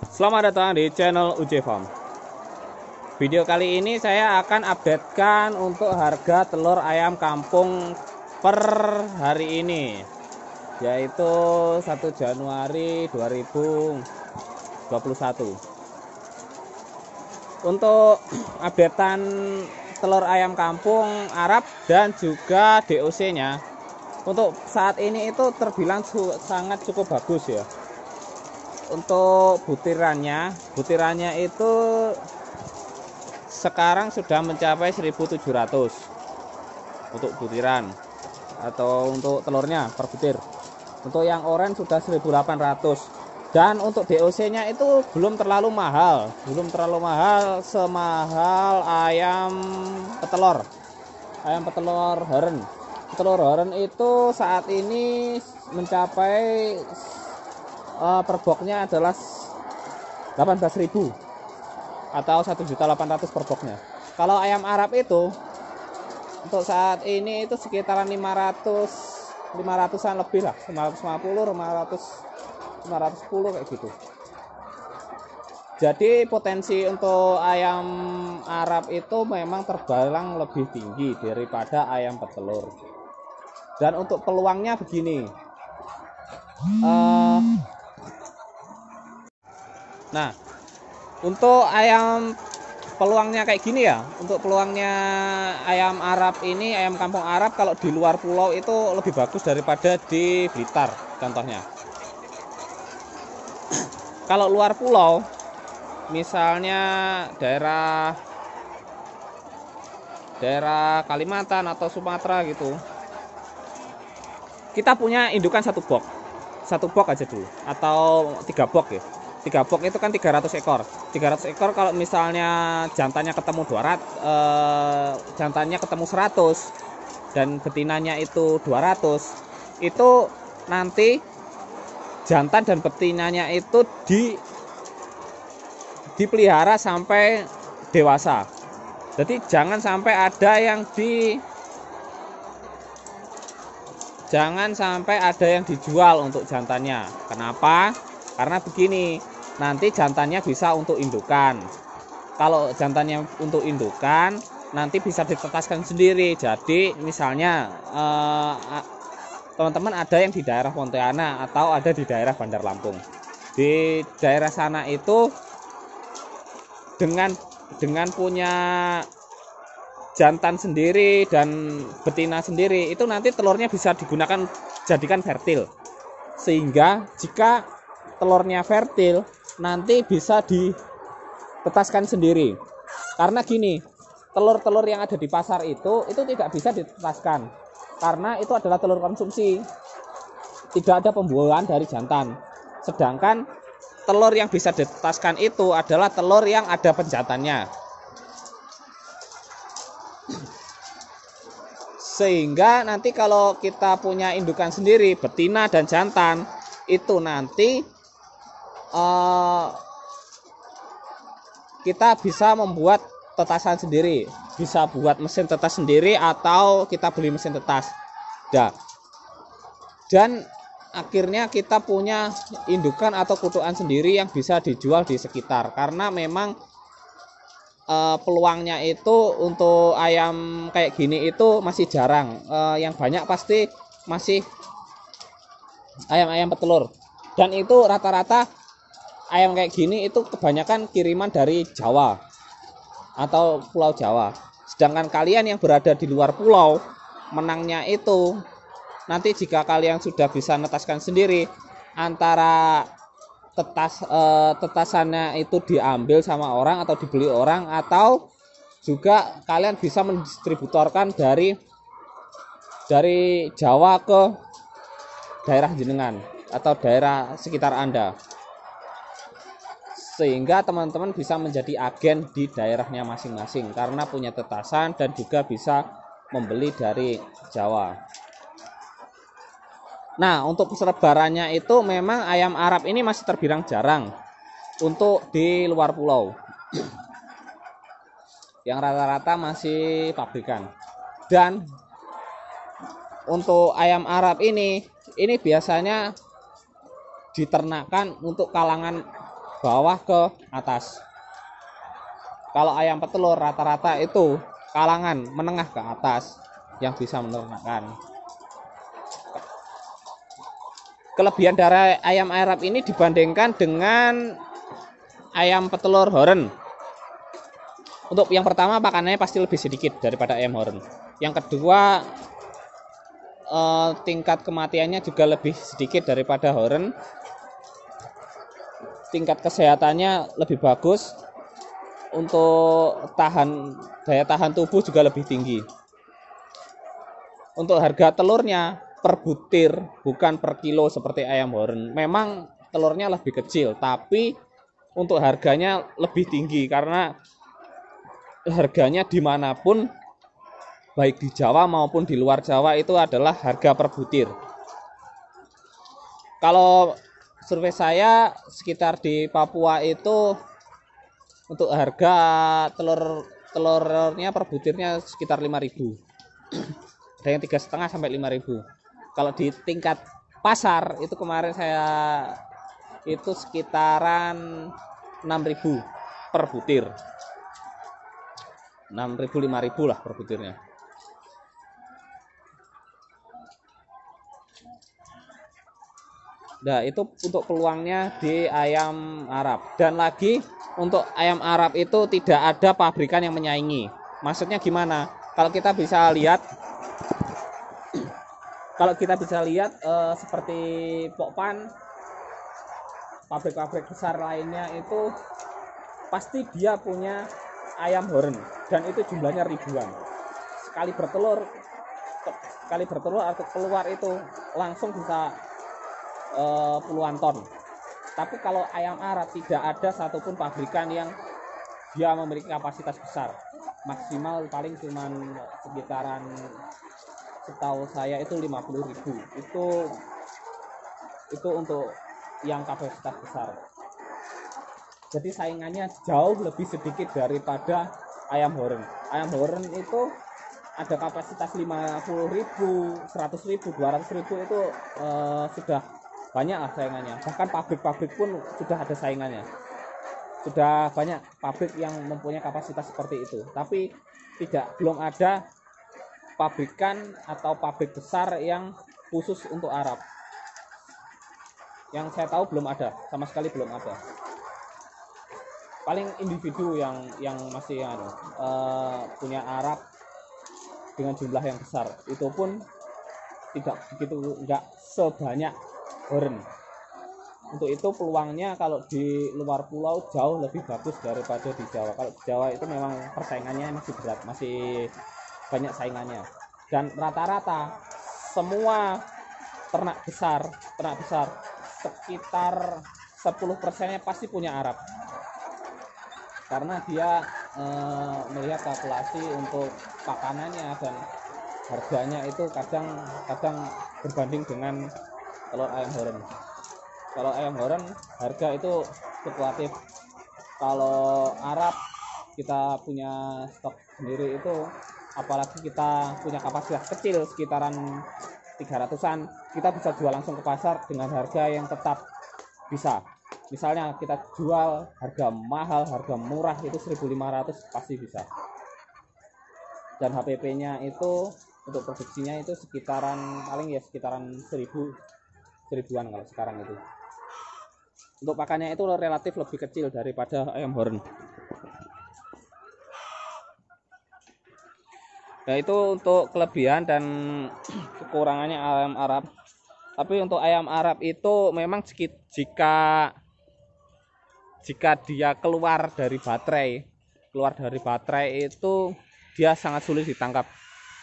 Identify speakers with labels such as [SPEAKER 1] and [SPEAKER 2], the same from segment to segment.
[SPEAKER 1] Selamat datang di channel UJ Farm. Video kali ini saya akan updatekan untuk harga telur ayam kampung per hari ini, yaitu 1 Januari 2021. Untuk updatean telur ayam kampung Arab dan juga DOC-nya untuk saat ini itu terbilang sangat cukup bagus ya. Untuk butirannya itu sekarang sudah mencapai 1.700 untuk butiran atau untuk telurnya per butir. Untuk yang orange sudah 1.800, dan untuk DOC-nya itu belum terlalu mahal semahal ayam petelur. Ayam petelur haren. Petelur haren itu saat ini mencapai per boxnya adalah 18.000 atau 1.800.000 per boxnya. Kalau ayam Arab itu untuk saat ini itu sekitaran 500-an lebih lah, 550, 510 kayak gitu. Jadi potensi untuk ayam Arab itu memang terbilang lebih tinggi daripada ayam petelur. Dan untuk peluangnya begini, nah, untuk ayam peluangnya kayak gini ya. Untuk peluangnya ayam Arab ini, ayam kampung Arab kalau di luar pulau itu lebih bagus daripada di Blitar contohnya. Kalau luar pulau, misalnya daerah Kalimantan atau Sumatera gitu, kita punya indukan satu box aja dulu, atau 3 box ya. 3 box itu kan 300 ekor. 300 ekor kalau misalnya jantannya ketemu 200, jantannya ketemu 100 dan betinanya itu 200, itu nanti jantan dan betinanya itu dipelihara sampai dewasa. Jadi jangan sampai ada yang dijual untuk jantannya. Kenapa? Karena begini, nanti jantannya bisa untuk indukan. Kalau jantannya untuk indukan, nanti bisa ditetaskan sendiri. Jadi misalnya teman-teman ada yang di daerah Pontianak atau ada di daerah Bandar Lampung. Di daerah sana itu dengan punya jantan sendiri dan betina sendiri, itu nanti telurnya bisa digunakan jadikan fertil. Sehingga jika telurnya fertil, nanti bisa ditetaskan sendiri. Karena gini, telur-telur yang ada di pasar itu tidak bisa ditetaskan, karena itu adalah telur konsumsi, tidak ada pembuahan dari jantan. Sedangkan telur yang bisa ditetaskan itu adalah telur yang ada penjantannya. Sehingga nanti kalau kita punya indukan sendiri, betina dan jantan, itu nanti kita bisa membuat tetasan sendiri, bisa buat mesin tetas sendiri atau kita beli mesin tetas. Dan akhirnya kita punya indukan atau kutukan sendiri yang bisa dijual di sekitar. Karena memang peluangnya itu untuk ayam kayak gini itu masih jarang. Yang banyak pasti masih ayam-ayam petelur. Dan itu rata-rata ayam kayak gini itu kebanyakan kiriman dari Jawa atau Pulau Jawa. Sedangkan kalian yang berada di luar pulau, menangnya itu nanti jika kalian sudah bisa netaskan sendiri, antara tetasannya itu diambil sama orang atau dibeli orang, atau juga kalian bisa mendistributorkan dari Jawa ke daerah jenengan atau daerah sekitar Anda, sehingga teman-teman bisa menjadi agen di daerahnya masing-masing karena punya tetasan dan juga bisa membeli dari Jawa. Nah, untuk persebarannya itu memang ayam Arab ini masih terbilang jarang untuk di luar pulau. Yang rata-rata masih pabrikan. Dan untuk ayam Arab ini biasanya diternakan untuk kalangan bawah ke atas. Kalau ayam petelur rata-rata itu kalangan menengah ke atas yang bisa menernakkan. Kelebihan dari ayam Arab ini dibandingkan dengan ayam petelur Horen. Untuk yang pertama pakanannya pasti lebih sedikit daripada ayam Horen. Yang kedua tingkat kematiannya juga lebih sedikit daripada Horen. Tingkat kesehatannya lebih bagus. Untuk daya tahan tubuh juga lebih tinggi. Untuk harga telurnya per butir, bukan per kilo seperti ayam Horen. Memang telurnya lebih kecil, tapi untuk harganya lebih tinggi karena harganya dimanapun, baik di Jawa maupun di luar Jawa, itu adalah harga per butir. Kalau survei saya sekitar di Papua itu untuk harga telurnya per butirnya sekitar 5.000. Ada yang 3,5 sampai 5.000. Kalau di tingkat pasar itu kemarin saya itu sekitaran 6.000 per butir. 6.000 5.000 lah per butirnya. Nah, itu untuk peluangnya di ayam Arab. Dan lagi untuk ayam Arab itu tidak ada pabrikan yang menyaingi. Maksudnya gimana? Kalau kita bisa lihat seperti Pokpan, pabrik-pabrik besar lainnya itu pasti dia punya ayam Horen dan itu jumlahnya ribuan. Sekali bertelur atau keluar itu langsung bisa puluhan ton. Tapi kalau ayam Arab tidak ada satupun pabrikan yang dia memiliki kapasitas besar. Maksimal paling cuman sekitaran, setahu saya itu 50.000. Itu untuk yang kapasitas besar. Jadi saingannya jauh lebih sedikit daripada ayam Horen. Ayam Horen itu ada kapasitas 50.000, 100.000, 200.000 itu sudah banyak lah saingannya. Bahkan pabrik-pabrik pun sudah ada saingannya. Sudah banyak pabrik yang mempunyai kapasitas seperti itu. Tapi belum ada pabrikan atau pabrik besar yang khusus untuk Arab. Yang saya tahu belum ada, sama sekali belum ada. Paling individu yang masih punya Arab dengan jumlah yang besar, itu pun enggak sebanyak Horen. Untuk itu peluangnya kalau di luar pulau jauh lebih bagus daripada di Jawa. Kalau di Jawa itu memang persaingannya masih berat, masih banyak saingannya. Dan rata-rata semua ternak besar sekitar 10%-nya pasti punya Arab. Karena dia melihat kalkulasi untuk pakanannya dan harganya itu kadang berbanding dengan telur ayam Horen. Kalau ayam Horen harga itu fluktuatif. Kalau Arab kita punya stok sendiri itu, apalagi kita punya kapasitas kecil sekitaran 300-an, kita bisa jual langsung ke pasar dengan harga yang tetap bisa. Misalnya kita jual harga mahal, harga murah itu 1.500 pasti bisa. Dan HPP-nya itu untuk produksinya itu sekitaran 1.000-an kalau sekarang itu. Untuk pakannya itu relatif lebih kecil daripada ayam Horen. Nah, itu untuk kelebihan dan kekurangannya ayam Arab. Tapi untuk ayam Arab itu memang jika dia keluar dari baterai itu dia sangat sulit ditangkap.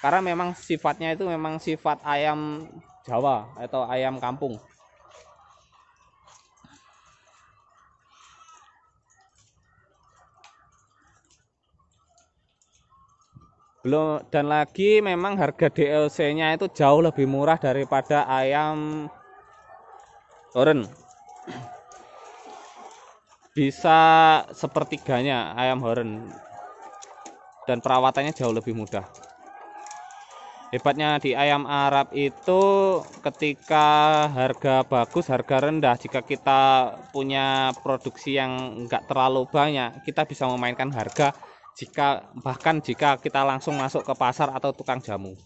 [SPEAKER 1] Karena memang sifatnya itu memang sifat ayam Jawa atau ayam kampung. Belum, dan lagi memang harga DLC-nya itu jauh lebih murah daripada ayam Horen. Bisa sepertiganya ayam Horen. Dan perawatannya jauh lebih mudah. Hebatnya di ayam Arab itu ketika harga bagus, harga rendah, jika kita punya produksi yang enggak terlalu banyak, kita bisa memainkan harga bahkan jika kita langsung masuk ke pasar atau tukang jamu.